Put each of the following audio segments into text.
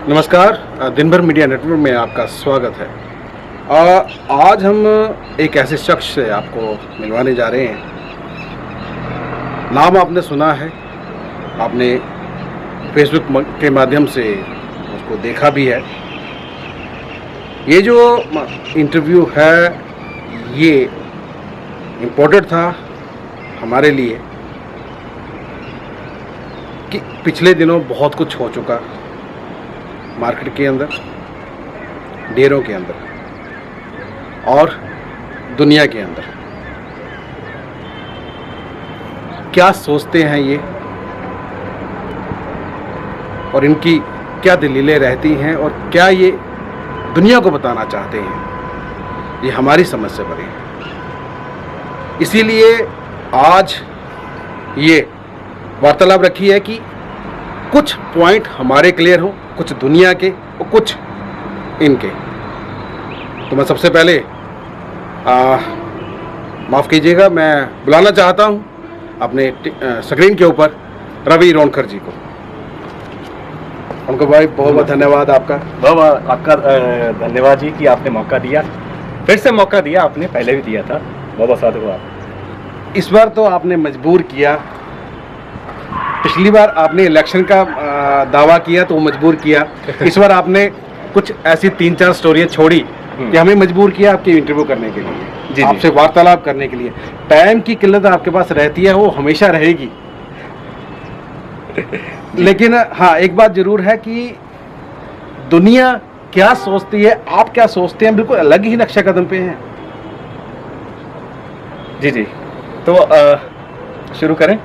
नमस्कार, दिन भर मीडिया नेटवर्क में आपका स्वागत है। आज हम एक ऐसे शख्स से आपको मिलवाने जा रहे हैं। नाम आपने सुना है, आपने फेसबुक के माध्यम से उसको देखा भी है। ये जो इंटरव्यू है ये इम्पोर्टेंट था हमारे लिए कि पिछले दिनों बहुत कुछ हो चुका मार्केट के अंदर, डेयरों के अंदर और दुनिया के अंदर। क्या सोचते हैं ये और इनकी क्या दलीलें रहती हैं और क्या ये दुनिया को बताना चाहते हैं, ये हमारी समझ से परे है। इसीलिए आज ये वार्तालाप रखी है कि कुछ पॉइंट हमारे क्लियर हो, कुछ दुनिया के और कुछ इनके। तो मैं सबसे पहले माफ़ कीजिएगा, मैं बुलाना चाहता हूं अपने स्क्रीन के ऊपर रवि रोनकर जी को। उनको भाई बहुत बहुत धन्यवाद आपका। बहुत आपका धन्यवाद जी कि आपने मौका दिया, फिर से मौका दिया। आपने पहले भी दिया था, बहुत बहुत साधु आप। इस बार तो आपने मजबूर किया। पिछली बार आपने इलेक्शन का दावा किया तो मजबूर किया। इस बार आपने कुछ ऐसी 3-4 स्टोरियाँ छोड़ी कि हमें मजबूर किया आपके इंटरव्यू करने के लिए, आपसे वार्तालाप करने के लिए। टाइम की किल्लत आपके पास रहती है, वो हमेशा रहेगी। लेकिन हाँ, एक बात जरूर है कि दुनिया क्या सोचती है, आप क्या सोचते हैं, बिल्कुल अलग ही नक्शा कदम पे हैं। जी तो शुरू करें?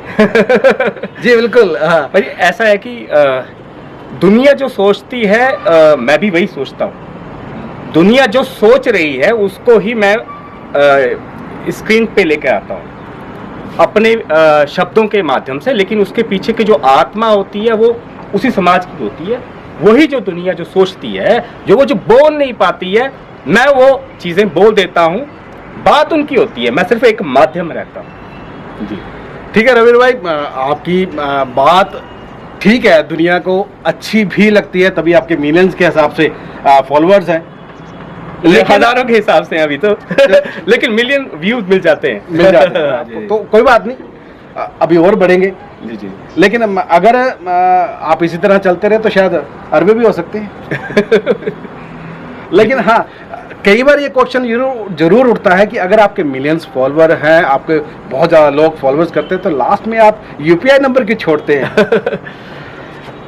जी बिल्कुल। हाँ भाई, ऐसा है कि दुनिया जो सोचती है मैं भी वही सोचता हूँ। दुनिया जो सोच रही है उसको ही मैं स्क्रीन पे लेकर आता हूँ अपने शब्दों के माध्यम से। लेकिन उसके पीछे की जो आत्मा होती है वो उसी समाज की होती है। वही जो दुनिया जो सोचती है, वो जो बोल नहीं पाती है, मैं वो चीज़ें बोल देता हूँ। बात उनकी होती है, मैं सिर्फ एक माध्यम रहता हूँ। जी ठीक है रवीर भाई, आपकी बात ठीक है, दुनिया को अच्छी भी लगती है, तभी आपके मिलियंस के हिसाब से फॉलोअर्स हैं, लेकिन हजारों के हिसाब से अभी तो लेकिन मिलियन व्यूज मिल जाते हैं। तो कोई बात नहीं, अभी और बढ़ेंगे। जी। लेकिन अगर आप इसी तरह चलते रहे तो शायद अरबे भी हो सकते हैं। लेकिन हाँ, कई बार ये क्वेश्चन जरूर उठता है कि अगर आपके मिलियंस फॉलोअर हैं, आपके बहुत ज़्यादा लोग फॉलोअर्स करते हैं, तो लास्ट में आप यूपीआई नंबर क्यों छोड़ते हैं?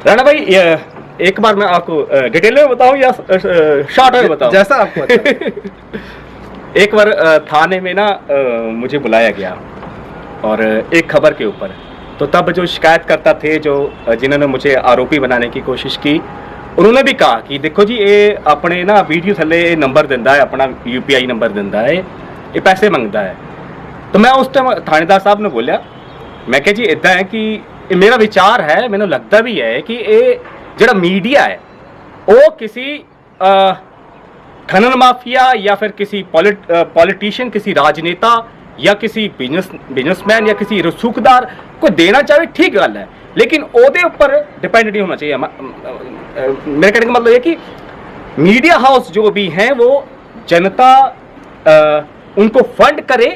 राणा भाई, एक बार मैं आपको डिटेल में बताऊं या शॉर्ट में बताऊं? जैसा आपको अच्छा। एक बार थाने में ना मुझे बुलाया गया और एक खबर के ऊपर। तो तब जो शिकायत करता थे, जिन्होंने मुझे आरोपी बनाने की कोशिश की, उन्होंने भी कहा कि देखो जी, ये अपने ना वीडियो थले नंबर दिंदा है, अपना यूपीआई नंबर दिंदा है, ये पैसे मंगता है। तो मैं उस टाइम थानेदार साहब ने बोलिया, मैं कहा जी इदा है कि मेरा विचार है, मैंने लगता भी है कि ये जड़ा मीडिया है वो किसी खनन माफिया या फिर किसी पॉलिटिशियन, किसी राजनेता या किसी बिजनेसमैन या किसी रसूखदार को देना चाहे, ठीक गल है, लेकिन ओदे ऊपर डिपेंड नहीं होना चाहिए। मेरे कहने का मतलब ये कि मीडिया हाउस जो भी हैं वो जनता उनको फंड करे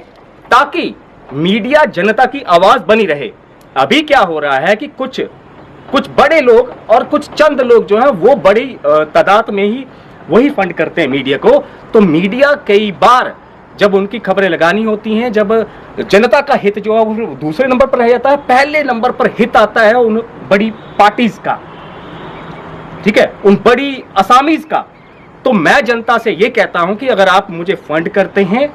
ताकि मीडिया जनता की आवाज बनी रहे। अभी क्या हो रहा है कि कुछ बड़े लोग और कुछ चंद लोग जो हैं वो बड़ी तादाद में ही वही फंड करते हैं मीडिया को। तो मीडिया कई बार जब उनकी खबरें लगानी होती हैं, जब जनता का हित जो है वो दूसरे नंबर पर रह जाता है, पहले नंबर पर हित आता है उन बड़ी पार्टीज का, ठीक है, उन बड़ी असामीज का। तो मैं जनता से ये कहता हूं कि अगर आप मुझे फंड करते हैं,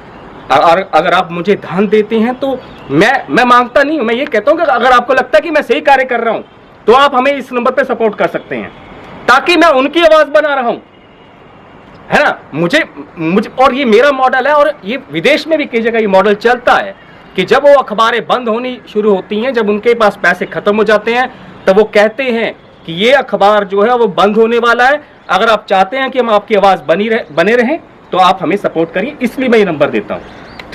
अगर आप मुझे धन देते हैं, तो मैं मांगता नहीं हूं, मैं ये कहता हूं कि अगर आपको लगता है कि मैं सही कार्य कर रहा हूं तो आप हमें इस नंबर पर सपोर्ट कर सकते हैं, ताकि मैं उनकी आवाज बना रहा हूं, है ना। मुझे और ये मेरा मॉडल है, और ये विदेश में भी कई जगह ये मॉडल चलता है कि जब वो अखबारें बंद होनी शुरू होती हैं, जब उनके पास पैसे खत्म हो जाते हैं, तब वो कहते हैं कि ये अखबार जो है वो बंद होने वाला है, अगर आप चाहते हैं कि हम आपकी आवाज़ बने रहें तो आप हमें सपोर्ट करिए, इसलिए मैं ये नंबर देता हूँ।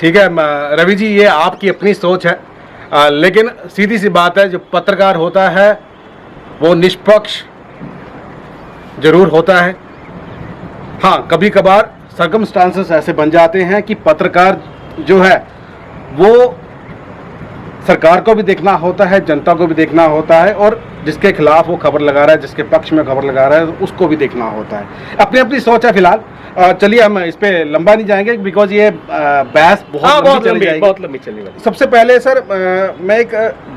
ठीक है रवि जी, ये आपकी अपनी सोच है, लेकिन सीधी सी बात है, जो पत्रकार होता है वो निष्पक्ष जरूर होता है। हाँ, कभी कभार सर्कमस्टांसेस ऐसे बन जाते हैं कि पत्रकार जो है वो सरकार को भी देखना होता है, जनता को भी देखना होता है, और जिसके खिलाफ वो खबर लगा रहा है, जिसके पक्ष में खबर लगा रहा है, उसको भी देखना होता है। अपनी अपनी सोच है फिलहाल। चलिए हम इस पे लंबा नहीं जाएंगे, बिकॉज ये बहस बहुत लंबी चलने वाली। सबसे पहले सर मैं एक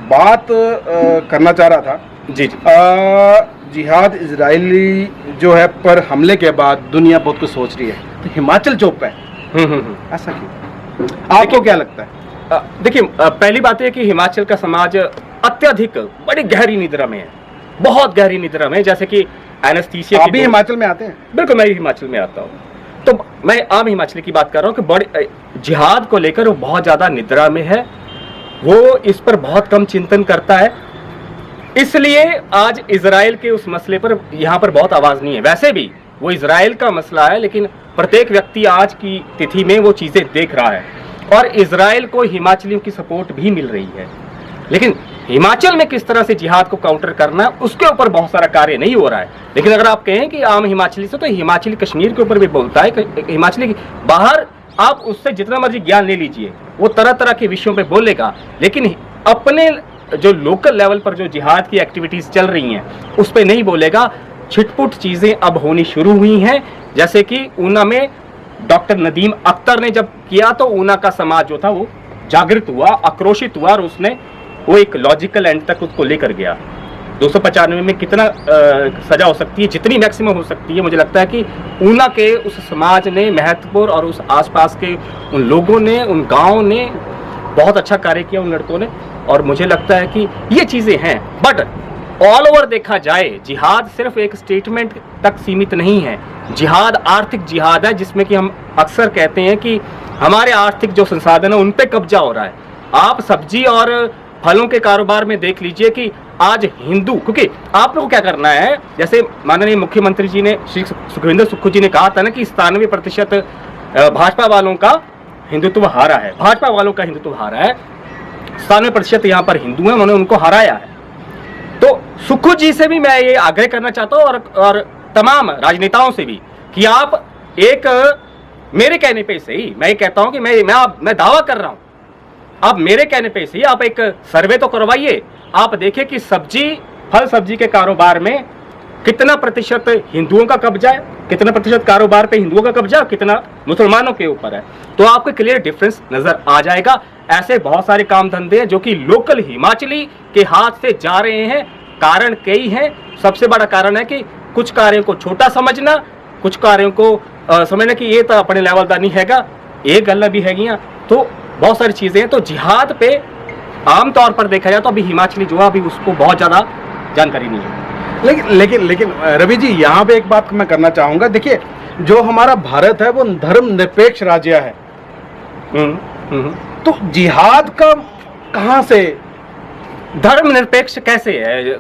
बात करना चाह रहा था। जी जी। जिहाद इजरायली जो है पर हमले के बाद दुनिया बहुत कुछ सोच रही है, तो हिमाचल चुप है, ऐसा क्यों? आपको क्या लगता है? देखिए, पहली बात है कि हिमाचल का समाज अत्यधिक बड़ी गहरी निद्रा में है, बहुत गहरी निद्रा में है। जैसे कि एनेस्थीसिया आप भी हिमाचल में आते हैं? बिल्कुल, मैं हिमाचल में आता हूँ, तो मैं आम हिमाचली की बात कर रहा हूँ कि बड़े जिहाद को लेकर वो बहुत ज्यादा निद्रा में है, वो इस पर बहुत कम चिंतन करता है। इसलिए आज इजराइल के उस मसले पर यहाँ पर बहुत आवाज नहीं है। वैसे भी वो इजराइल का मसला है, लेकिन प्रत्येक व्यक्ति आज की तिथि में वो चीजें देख रहा है, और इजराइल को हिमाचलियों की सपोर्ट भी मिल रही है। लेकिन हिमाचल में किस तरह से जिहाद को काउंटर करना है, उसके ऊपर बहुत सारा कार्य नहीं हो रहा है। लेकिन अगर आप कहें कि आम हिमाचली से, तो हिमाचली कश्मीर के ऊपर भी बोलता है। हिमाचली बाहर आप उससे जितना मर्जी ज्ञान ले लीजिए, वो तरह तरह के विषयों पे बोलेगा, लेकिन अपने जो लोकल लेवल पर जो जिहाद की एक्टिविटीज चल रही हैं उस पर नहीं बोलेगा। छिटपुट चीजें अब होनी शुरू हुई हैं, जैसे कि ऊना में डॉक्टर नदीम अख्तर ने जब किया तो ऊना का समाज जो था वो जागृत हुआ, आक्रोशित हुआ, और उसने वो एक लॉजिकल एंड तक उसको लेकर गया। 295 में कितना सजा हो सकती है, जितनी मैक्सिमम हो सकती है, मुझे लगता है कि ऊना के उस समाज ने, महत्वपुर और उस आसपास के उन लोगों ने, उन गाँव ने बहुत अच्छा कार्य किया, उन लड़कों ने। और मुझे लगता है कि ये चीज़ें हैं। बट ऑल ओवर देखा जाए, जिहाद सिर्फ एक स्टेटमेंट तक सीमित नहीं है। जिहाद आर्थिक जिहाद है, जिसमें कि हम अक्सर कहते हैं कि हमारे आर्थिक जो संसाधन है उन पे कब्जा हो रहा है। आप सब्जी और फलों के कारोबार में देख लीजिए कि आज हिंदू, क्योंकि आप लोग को क्या करना है, जैसे माननीय मुख्यमंत्री जी ने, श्री सुखविंदर सुक्खू जी ने कहा था ना कि 97% भाजपा वालों का हिंदुत्व हारा है, भाजपा वालों का हिंदुत्व हारा है, 97% यहाँ पर हिंदू हैं, उन्होंने उनको हराया है। तो सुक्खू जी से भी मैं ये आग्रह करना चाहता हूँ, और तमाम राजनेताओं से भी, कि आप एक, मेरे कहने पे से ही मैं ये कहता हूँ कि मैं दावा कर रहा हूँ, आप मेरे कहने पे से ही आप एक सर्वे तो करवाइए। आप देखिए कि फल सब्जी के कारोबार में कितना प्रतिशत हिंदुओं का कब्जा है, कितना प्रतिशत कारोबार पे हिंदुओं का कब्जा, कितना मुसलमानों के ऊपर है, तो आपको क्लियर डिफरेंस नजर आ जाएगा। ऐसे बहुत सारे काम धंधे हैं जो कि लोकल हिमाचली के हाथ से जा रहे हैं। कारण कई हैं। सबसे बड़ा कारण है कि कुछ कार्यों को छोटा समझना, कुछ कार्यों को समझना कि ये तो अपने लेवल का नहीं हैगा, ये गल्ला भी हैगियां, तो बहुत सारी चीजें हैं। तो जिहाद पे आमतौर पर देखा जाए तो अभी हिमाचली जो है अभी उसको बहुत ज्यादा जानकारी नहीं है। लेकिन रवि जी, यहाँ पे एक बात मैं करना चाहूंगा। देखिए, जो हमारा भारत है वो धर्मनिरपेक्ष राज्य है, तो जिहाद का कहाँ से, धर्मनिरपेक्ष कैसे है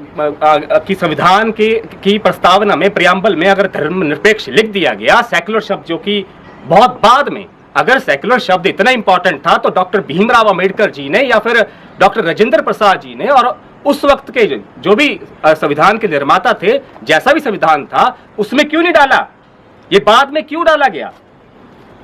कि संविधान की प्रस्तावना में, प्रियम्बल में अगर धर्मनिरपेक्ष लिख दिया गया, सेक्युलर शब्द जो कि बहुत बाद में, अगर सेक्युलर शब्द इतना इंपॉर्टेंट था तो डॉक्टर भीमराव अंबेडकर जी ने या फिर डॉक्टर राजेंद्र प्रसाद जी ने और उस वक्त के जो भी संविधान के निर्माता थे, जैसा भी संविधान था, उसमें क्यों नहीं डाला? ये बाद में क्यों डाला गया?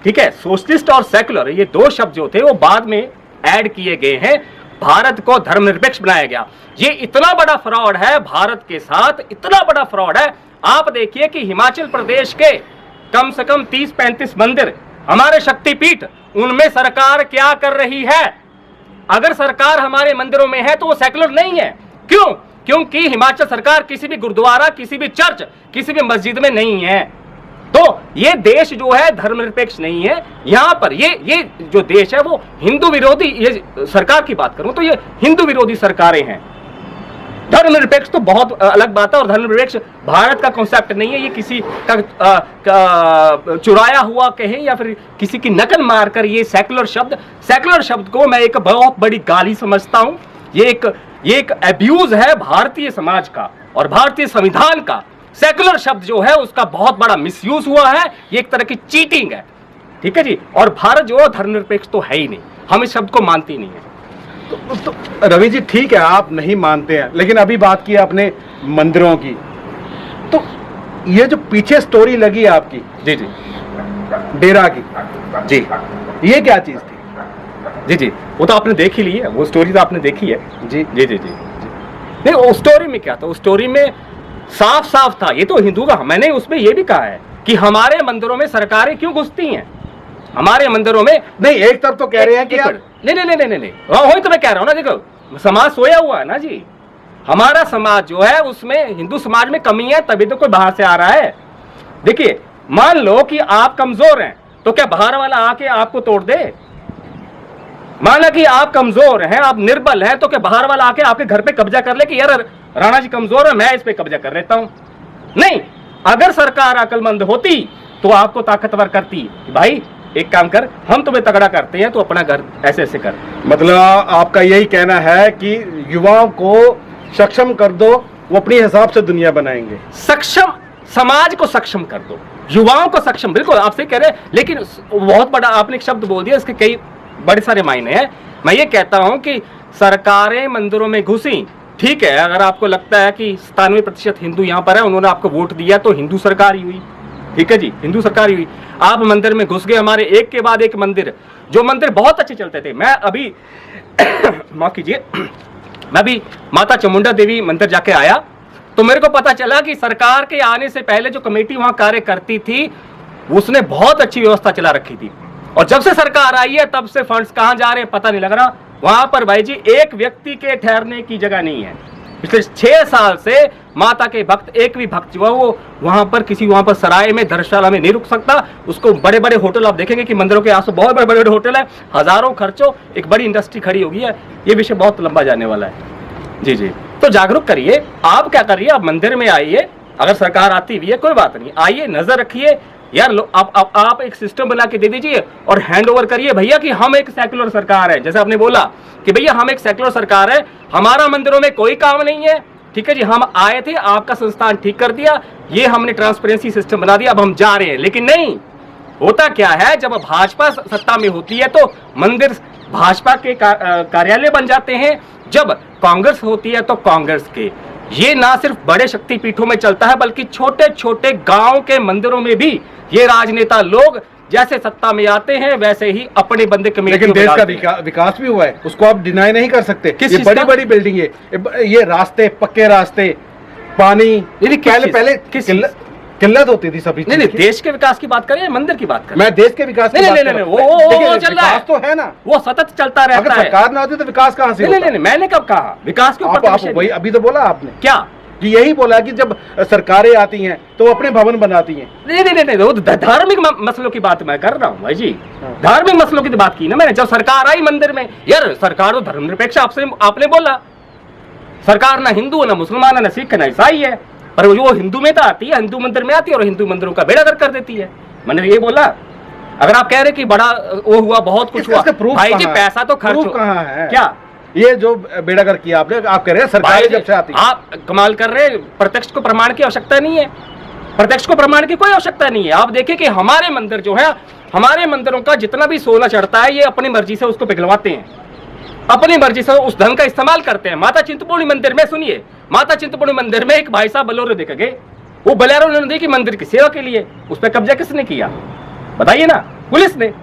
ठीक है, सोशलिस्ट और सेक्युलर ये दो शब्द जो थे वो बाद में ऐड किए गए हैं। भारत को धर्मनिरपेक्ष बनाया गया। ये इतना बड़ा फ्रॉड है भारत के साथ, इतना बड़ा फ्रॉड है। आप देखिए कि हिमाचल प्रदेश के कम से कम 30-35 मंदिर, हमारे शक्तिपीठ, उनमें सरकार क्या कर रही है? अगर सरकार हमारे मंदिरों में है तो वो सेक्युलर नहीं है। क्यों? क्योंकि हिमाचल सरकार किसी भी गुरुद्वारा, किसी भी चर्च, किसी भी मस्जिद में नहीं है। तो ये देश जो है धर्मनिरपेक्ष नहीं है। यहां पर ये जो देश है वो हिंदू विरोधी, ये सरकार की बात करूं तो ये हिंदू विरोधी सरकारें हैं। धर्मनिरपेक्ष तो बहुत अलग बात है, और धर्मनिरपेक्ष भारत का कॉन्सेप्ट नहीं है। ये किसी का चुराया हुआ कहें या फिर किसी की नकल मारकर ये सेक्युलर शब्द को मैं एक बहुत बड़ी गाली समझता हूं। ये एक अब्यूज है भारतीय समाज का और भारतीय संविधान का। सेक्युलर शब्द जो है उसका बहुत बड़ा मिसयूज हुआ है, ये एक तरह की चीटिंग है। ठीक है जी। और भारत जो है धर्मनिरपेक्ष तो है ही नहीं, हम इस शब्द को मानते ही नहीं है। तो रवि जी, ठीक है, आप नहीं मानते हैं, लेकिन अभी बात की आपने मंदिरों की, तो ये जो पीछे स्टोरी लगी आपकी जी जी डेरा की, जी ये क्या चीज थी? जी जी, वो तो आपने देख ही ली है, वो स्टोरी तो आपने देखी है। जी जी जी जी जी। नहीं, उस स्टोरी में क्या था, उस स्टोरी में साफ साफ था, ये तो हिंदू का, मैंने उसमें ये भी कहा है कि हमारे मंदिरों में सरकारें क्यों घुसती हैं, हमारे मंदिरों में। नहीं, एक तरफ तो कह रहे हैं कि नहीं नहीं नहीं नहीं नहीं, वही तो मैं कह रहा हूँ ना, देखो समाज सोया हुआ है ना जी, हमारा समाज जो है उसमें हिंदू समाज में कमी है, तभी तो कोई बाहर से आ रहा है। देखिए, मान लो कि आप कमजोर हैं तो क्या बाहर वाला आके आपको तोड़ दे? माना कि आप कमजोर हैं, आप निर्बल हैं, तो क्या बाहर वाला आके आपके घर पे कब्जा कर ले कि यार राणा जी कमजोर है, मैं इस पे कब्जा कर लेता हूं? नहीं, अगर सरकार अक्लमंद होती तो आपको ताकतवर करती, भाई एक काम कर, हम तुम्हें तगड़ा करते हैं, तो अपना घर ऐसे ऐसे कर। मतलब आपका यही कहना है कि युवाओं को सक्षम कर दो, वो अपने हिसाब से दुनिया बनाएंगे। सक्षम, समाज को सक्षम कर दो, युवाओं को सक्षम, बिल्कुल आप सही कह रहे हैं, लेकिन बहुत बड़ा आपने एक शब्द बोल दिया, इसके कई बड़े सारे मायने हैं। मैं ये कहता हूं कि सरकारें मंदिरों में घुसी, ठीक है, अगर आपको लगता है कि 97% हिंदू यहां पर है, उन्होंने आपको वोट दिया, तो हिंदू सरकार ही हुई, ठीक है जी, हिंदू सरकार ही हुई। आप मंदिर में घुस गए, हमारे एक के बाद एक मंदिर, जो मंदिर बहुत अच्छे चलते थे, मैं अभी माफ कीजिए, मैं भी माता चामुंडा देवी मंदिर जाके आया, तो मेरे को पता चला कि सरकार के आने से पहले जो कमेटी वहां कार्य करती थी, उसने बहुत अच्छी व्यवस्था चला रखी थी, और जब से सरकार आई है तब से फंड्स कहां जा रहे हैं पता नहीं लग रहा। वहां पर भाई जी एक व्यक्ति के ठहरने की जगह नहीं है। पिछले 6 साल से माता के भक्त, एक भी भक्त जो है वो वहां पर किसी वहां पर सराय में, धर्मशाला में नहीं रुक सकता। उसको बड़े बड़े होटल आप देखेंगे कि मंदिरों के आस बहुत बड़े बड़े होटल है, हजारों खर्चों, एक बड़ी इंडस्ट्री खड़ी होगी है। ये विषय बहुत लंबा जाने वाला है। जी जी, तो जागरूक करिए, आप क्या करिए, आप मंदिर में आइए, अगर सरकार आती भी है कोई बात नहीं, आइए, नजर रखिए यार, आप एक सिस्टम बना के दे दीजिए और हैंड ओवर करिए भैया कि हम एक सेक्युलर सरकार है। जैसे आपने बोला कि भैया हम एक सेक्युलर सरकार है, हमारा मंदिरों में कोई काम नहीं है, ठीक है जी, हम आए थे, आपका संस्थान ठीक कर दिया, ये हमने ट्रांसपेरेंसी सिस्टम बना दिया, अब हम जा रहे हैं। लेकिन नहीं, होता क्या है, जब भाजपा सत्ता में होती है तो मंदिर भाजपा के कार्यालय बन जाते हैं, जब कांग्रेस होती है तो कांग्रेस के। ये ना सिर्फ बड़े शक्तिपीठों में चलता है, बल्कि छोटे छोटे गांव के मंदिरों में भी ये राजनेता लोग जैसे सत्ता में आते हैं वैसे ही अपने बंदे कमेटी। लेकिन देश का विकास भी हुआ है, उसको आप डिनाई नहीं कर सकते। ये बड़ी बड़ी बिल्डिंग है, ये रास्ते, पक्के रास्ते, पानी, पहले किल्लत होती थी सभी। नहीं, देश के विकास की बात करें, मंदिर की बात करें? मैं देश के विकास की बात कर रहा हूं। वो चल रहा है, तो है ना, वो सतत चलता रहता है। अगर सरकार ना होती तो विकास कहां से? नहीं, मैंने कब कहा विकास के ऊपर? वही अभी तो बोला आपने, क्या कि यही बोला कि जब सरकारें आती हैं तो अपने भवन बनाती हैं। नहीं, वो धार्मिक मसलों की बात मैं कर रहा हूँ भाई जी, धार्मिक मसलों की बात की ना मैंने। जब सरकार आई मंदिर में, यार सरकार तो धर्मनिरपेक्ष आपने बोला, सरकार ना हिंदू ना मुसलमान ना सिख ना ईसाई है, पर वो हिंदू में तो आती है, हिंदू मंदिर में आती है और हिंदू मंदिरों का बेड़ा गर्क कर देती है। मैंने ये बोला। अगर आप कह रहे कि बड़ा वो हुआ, बहुत कुछ हुआ, भाई जी पैसा तो खर्च कहाँ है? क्या ये जो बेड़ागर किया आपने, आप कह रहे हैं सरकार जब से आती है। आप कमाल कर रहे हैं, प्रत्यक्ष को प्रमाण की आवश्यकता नहीं है, प्रत्यक्ष को प्रमाण की कोई आवश्यकता नहीं है। आप देखिए कि हमारे मंदिर जो है, हमारे मंदिरों का जितना भी सोना चढ़ता है, ये अपनी मर्जी से उसको पिघलवाते हैं, अपनी मर्जी से उस धन का इस्तेमाल करते हैं। माता चिंतपूर्णी मंदिर में सुनिए, माता चिंतपूर्णी मंदिर में एक भाई साहब बलोरो देखे गए, वो बलेरो नदी की मंदिर की सेवा के लिए, उस पर कब्जा किसने किया बताइए ना? पुलिस ने।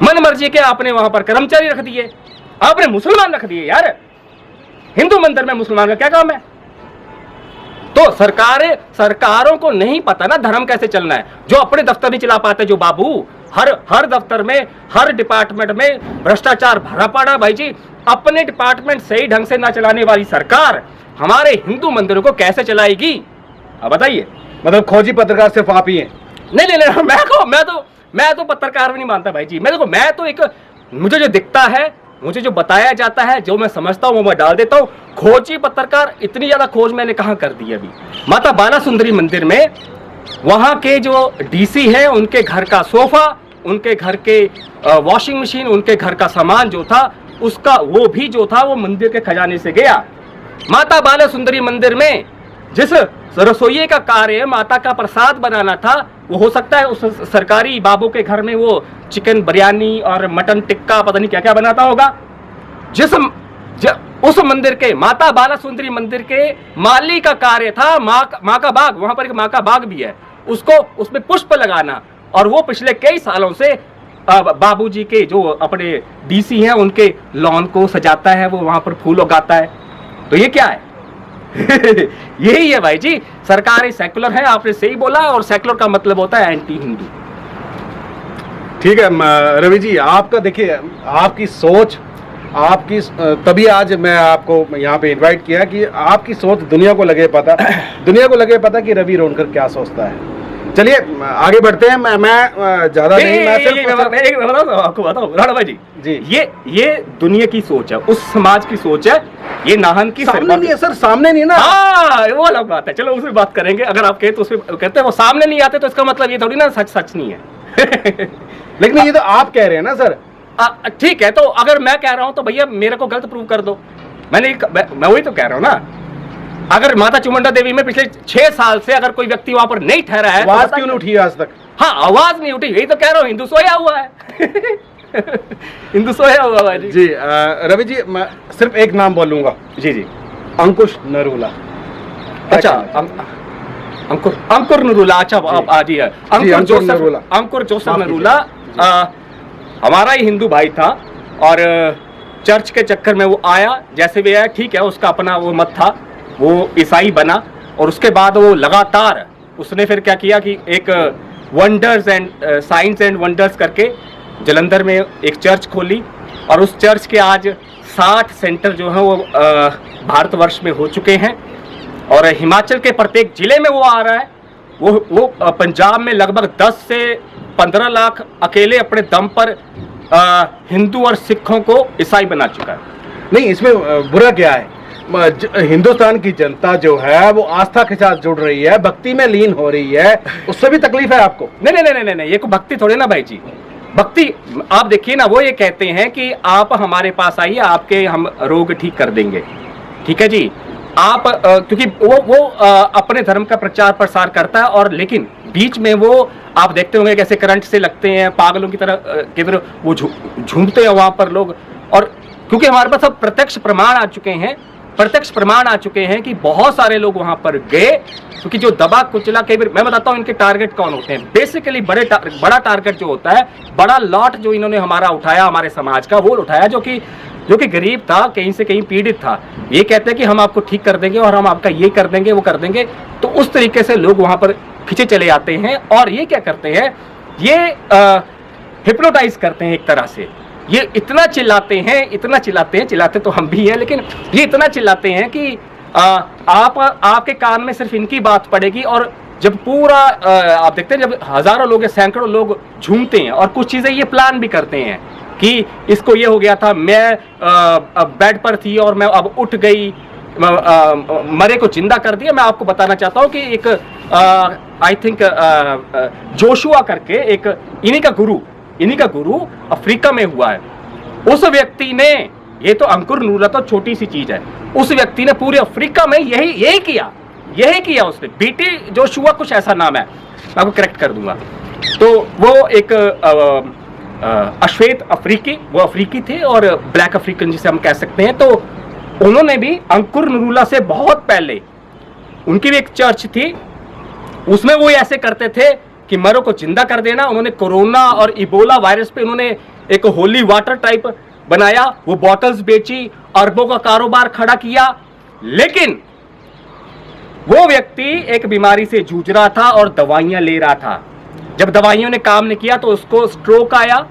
मन मर्जी के आपने वहां पर कर्मचारी रख दिए, आपने मुसलमान रख दिए। यार हिंदू मंदिर में मुसलमान का क्या काम है? तो सरकारों को नहीं पता ना धर्म कैसे चलना है, जो अपने दफ्तर नहीं चला पाते, जो बाबू हर दफ्तर में, हर डिपार्टमेंट में भ्रष्टाचार भरा पड़ा भाई जी। अपने डिपार्टमेंट सही ढंग से ना चलाने वाली सरकार हमारे हिंदू मंदिरों को कैसे चलाएगी? अब बताइए। मतलब खोजी पत्रकार सिर्फ आप ही हैं? नहीं, मैं तो पत्रकार भी नहीं मानता भाई जी। मैं तो एक, मुझे जो दिखता है, मुझे जो बताया जाता है, जो मैं समझता हूं वो मैं डाल देता हूं। खोजी पत्रकार, इतनी ज्यादा खोज मैंने कहां कर दी अभी। माता बाला सुंदरी मंदिर में वहां के जो डीसी है, उनके घर का सोफा, उनके घर के वॉशिंग मशीन, उनके घर का सामान जो था, उसका वो भी जो था वो मंदिर के खजाने से गया। माता बाला सुंदरी मंदिर में जिस रसोइये का कार्य माता का प्रसाद बनाना था, वो हो सकता है उस सरकारी बाबू के घर में वो चिकन बिरयानी और मटन टिक्का पता नहीं क्या क्या बनाता होगा। जिस उस मंदिर के माता बाला सुंदरी मंदिर के माली का कार्य था माँ का बाग, वहां पर एक माँ का बाग भी है, उसको उसमें पुष्प लगाना। और वो पिछले कई सालों से बाबूजी के जो अपने डीसी हैं उनके लॉन को सजाता है, वो वहां पर फूल उगाता है। तो ये क्या है? यही है भाई जी, सरकार सेकुलर है, आपने सही बोला, और सेकुलर का मतलब होता है एंटी हिंदू। ठीक है रवि जी, आपका देखिए आपकी सोच, आपकी तभी आज मैं आपको यहाँ पे इनवाइट किया कि आपकी सोच दुनिया को लगे पता कि रवि रोनकर क्या सोचता है। चलिए आगे बढ़ते हैं। मैं ज्यादा नहीं, मैं आपको बताऊं राणा भाई जी, ये दुनिया की सोच है, उस समाज की सोच है, ये नाहन की सामने नहीं है सर, सामने नहीं ना। हाँ वो अलग बात है, चलो उसमें बात करेंगे। अगर आप कहें तो उसमें कहते हैं वो सामने नहीं आते, तो इसका मतलब ये थोड़ी ना सच नहीं है। लेकिन ये तो आप कह रहे हैं ना सर। ठीक है, तो अगर मैं कह रहा हूं तो भैया मेरे को गलत प्रूव कर दो। मैं वही तो कह रहा हूं ना, अगर माता चामुंडा देवी में पिछले 6 साल से अगर कोई व्यक्ति वहां पर नहीं ठहरा है, आवाज क्यों नहीं उठी आज तक? हाँ आवाज नहीं उठी, यही तो कह रहा हूं, हिंदू सोया हुआ है। हिंदू सोया हुआ भाई जी। रवि जी मैं सिर्फ एक नाम बोलूंगा। जी, अंकुश नरूला। अच्छा अंकुर नरूला, अच्छा आप आज ही है अंकुर जोसेफ नरूला। हमारा ही हिंदू भाई था और चर्च के चक्कर में वो आया, जैसे भी आया ठीक है, उसका अपना वो मत था, वो ईसाई बना। और उसके बाद वो लगातार उसने फिर क्या किया कि एक wonders and science and wonders करके जलंधर में एक चर्च खोली, और उस चर्च के आज 60 सेंटर जो है वो भारतवर्ष में हो चुके हैं। और हिमाचल के प्रत्येक जिले में वो आ रहा है। वो पंजाब में लगभग 10 से 15 लाख अकेले अपने दम पर हिंदू और सिखों को ईसाई बना चुका है। नहीं, इसमें बुरा क्या है? हिंदुस्तान की जनता जो है वो आस्था के साथ जुड़ रही है, भक्ति में लीन हो रही है, उससे भी तकलीफ है आपको? नहीं, ये कोई भक्ति थोड़ी ना भाई जी। भक्ति आप देखिए ना, वो ये कहते हैं कि आप हमारे पास आइए, आपके हम रोग ठीक कर देंगे। ठीक है जी, आप क्योंकि वो अपने धर्म का प्रचार प्रसार करता है, और लेकिन बीच में वो आप देखते होंगे कैसे करंट से लगते हैं, पागलों की तरह वो झूमते हैं वहां पर लोग। और क्योंकि हमारे पास अब प्रत्यक्ष प्रमाण आ चुके हैं कि बहुत सारे लोग वहां पर गए, क्योंकि जो दबा कुचला, कई बार मैं बताता हूं इनके टारगेट कौन होते हैं। बेसिकली बड़ा टारगेट जो होता है, बड़ा लॉट जो इन्होंने हमारा उठाया, हमारे समाज का वो उठाया, जो कि गरीब था, कहीं से कहीं पीड़ित था। ये कहते हैं कि हम आपको ठीक कर देंगे और हम आपका ये कर देंगे, वो कर देंगे। तो उस तरीके से लोग वहां पर खींचे चले आते हैं, और ये क्या करते हैं, ये हिप्नोटाइज करते हैं एक तरह से। ये इतना चिल्लाते हैं, चिल्लाते तो हम भी हैं, लेकिन ये इतना चिल्लाते हैं कि आपके कान में सिर्फ इनकी बात पड़ेगी। और जब पूरा आप देखते हैं, जब हजारों लोग, सैकड़ों लोग झूमते हैं, और कुछ चीजें ये प्लान भी करते हैं कि इसको ये हो गया था, मैं बेड पर थी और मैं अब उठ गई, मरे को जिंदा कर दिया। मैं आपको बताना चाहता हूं कि एक आई थिंक जोशुआ करके एक इन्हीं का गुरु अफ्रीका में हुआ है। उस व्यक्ति ने, ये तो अंकुर नरूला तो छोटी सी चीज है, उस व्यक्ति ने पूरे अफ्रीका में यही किया उसने। बीटी जोशुआ कुछ ऐसा नाम है, मैं आपको करेक्ट कर दूंगा। तो वो एक अश्वेत अफ्रीकी, वो अफ्रीकी थे, और ब्लैक अफ्रीकन जिसे हम कह सकते हैं। तो उन्होंने भी अंकुर नरूला से बहुत पहले, उनकी भी एक चर्च थी, उसमें वो ऐसे करते थे कि मरो को जिंदा कर देना। उन्होंने कोरोना और इबोला वायरस पे उन्होंने एक होली वाटर टाइप बनाया, वो बॉटल्स बेची, अरबों का कारोबार खड़ा किया। लेकिन वो व्यक्ति एक बीमारी से जूझ रहा था और दवाइयां ले रहा था। जब दवाइयों ने काम नहीं किया तो उसको स्ट्रोक आया,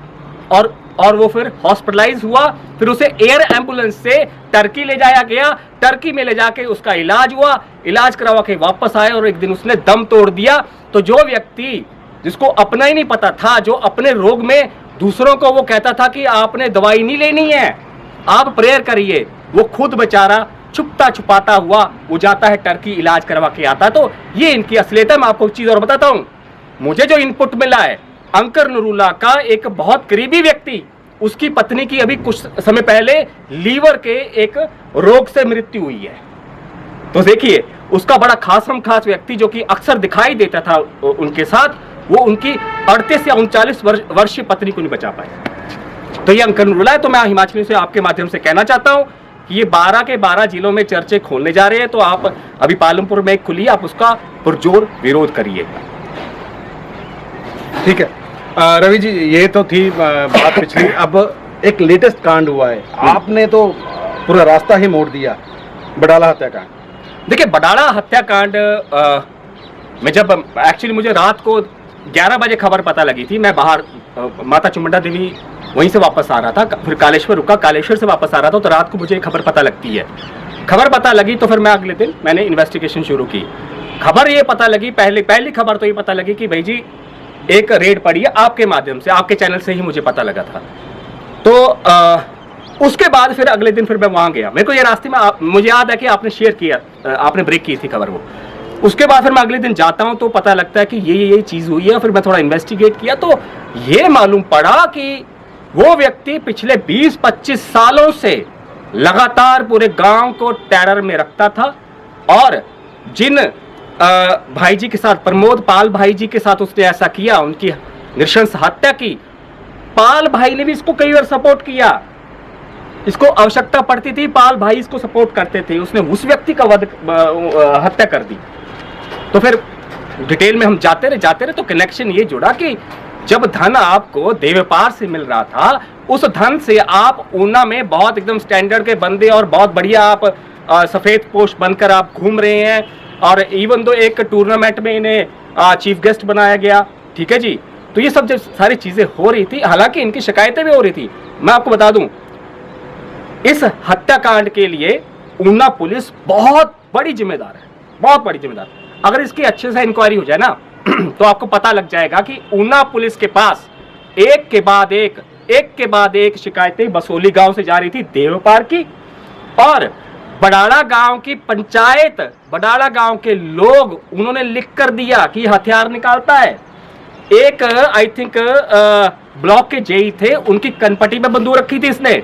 और वो फिर हॉस्पिटलाइज हुआ। फिर उसे एयर एम्बुलेंस से टर्की ले जाया गया। टर्की में ले जाके उसका इलाज हुआ, इलाज करवा के वापस आया, और एक दिन उसने दम तोड़ दिया। तो जो व्यक्ति जिसको अपना ही नहीं पता था, जो अपने रोग में दूसरों को वो कहता था कि आपने दवाई नहीं लेनी है, आप प्रेयर करिए, वो खुद बेचारा छुपता छुपाता हुआ वो जाता है टर्की, इलाज करवा के आता। तो ये इनकी असलियत है। मैं आपको एक चीज और बताता हूं, मुझे जो इनपुट मिला है, अंकुर नरूला का एक बहुत करीबी व्यक्ति, उसकी पत्नी की अभी कुछ समय पहले लीवर के एक रोग से मृत्यु हुई है। तो देखिए, उसका बड़ा खास व्यक्ति जो कि अक्सर दिखाई देता था उनके साथ, वो उनकी 38 या 39 वर्षीय पत्नी को नहीं बचा पाया। तो ये अंकुर नरूला है। तो मैं हिमाचली से आपके माध्यम से कहना चाहता हूं कि ये 12 के 12 जिलों में चर्चे खोलने जा रहे हैं, तो आप अभी पालमपुर में एक खुली, आप उसका पुरजोर विरोध करिए। ठीक है रवि जी, ये तो थी बात पिछली। अब एक लेटेस्ट कांड हुआ है, आपने तो पूरा रास्ता ही मोड़ दिया, बडाला हत्याकांड। देखिए, बडाला हत्याकांड में जब एक्चुअली मुझे रात को 11 बजे खबर पता लगी थी, मैं बाहर माता चामुंडा देवी वहीं से वापस आ रहा था, फिर कालेश्वर रुका, कालेश्वर से वापस आ रहा था, तो रात को मुझे खबर पता लगती है। खबर पता लगी तो फिर मैं अगले दिन मैंने इन्वेस्टिगेशन शुरू की। खबर ये पता लगी, पहली खबर तो ये पता लगी कि भाई जी एक रेड पड़ी है, आपके माध्यम से, आपके चैनल से ही मुझे पता लगा था। तो उसके बाद फिर अगले दिन फिर मैं वहां गया। मेरे को ये रास्ते में मुझे याद है कि आपने शेयर किया, आपने ब्रेक की थी खबर वो। उसके बाद फिर मैं अगले दिन जाता हूं तो पता लगता है कि ये चीज हुई है। फिर मैं थोड़ा इन्वेस्टिगेट किया तो ये मालूम पड़ा कि वो व्यक्ति पिछले 20-25 सालों से लगातार पूरे गांव को टेरर में रखता था, और जिन भाई जी के साथ, प्रमोद पाल भाई जी के साथ उसने ऐसा किया, उनकी नृशंस हत्या की, पाल भाई ने भी इसको कई बार सपोर्ट किया। इसको आवश्यकता पड़ती थी, पाल भाई इसको सपोर्ट करते थे, उसने उस व्यक्ति का हत्या कर दी। तो फिर डिटेल में हम जाते रहे तो कनेक्शन ये जुड़ा कि जब धन आपको देवपार से मिल रहा था, उस धन से आप ऊना में बहुत एकदम स्टैंडर्ड के बंदे और बहुत बढ़िया आप सफेद पोश बनकर आप घूम रहे हैं, और इवन दो एक टूर्नामेंट में इन्हें चीफ गेस्ट बनाया गया, ठीक है जी। तो ये सब जब सारी चीजें हो रही थी, हालांकि इनकी शिकायतें भी हो रही थी। मैं आपको बता दूं, इस हत्याकांड के लिए ऊना पुलिस बहुत बड़ी जिम्मेदार है, बहुत बड़ी जिम्मेदार। अगर इसकी अच्छे से इंक्वायरी हो जाए ना तो आपको पता लग जाएगा कि ऊना पुलिस के पास एक के बाद एक शिकायतें बसोली गांव से जा रही थी देवपार की, और बडाला गांव की पंचायत, बडाला गांव के लोग, उन्होंने लिख कर दिया कि हथियार निकालता है। एक आई थिंक ब्लॉक के जेई थे, उनकी कनपट्टी में बंदूक रखी थी इसने।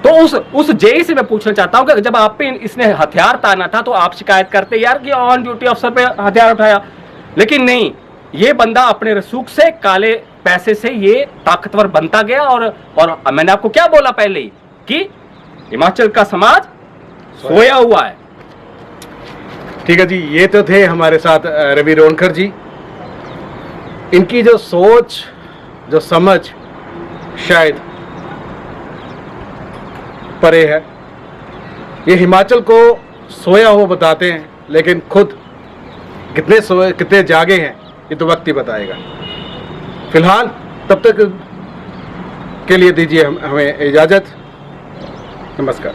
तो उस जेई से मैं पूछना चाहता हूं कि जब आप पे इसने हथियार ताना था तो आप शिकायत करते यार कि ऑन ड्यूटी अफसर पे हथियार उठाया, लेकिन नहीं, ये बंदा अपने रसूख से, काले पैसे से ये ताकतवर बनता गया। और मैंने आपको क्या बोला पहले ही कि हिमाचल का समाज सोया हुआ है। ठीक है जी, ये तो थे हमारे साथ रवि रोनकर जी। इनकी जो सोच, जो समझ शायद परे है। ये हिमाचल को सोया हुआ बताते हैं, लेकिन खुद कितने सोए कितने जागे हैं ये तो वक्त ही बताएगा। फिलहाल तब तक के लिए दीजिए हमें इजाज़त। नमस्कार।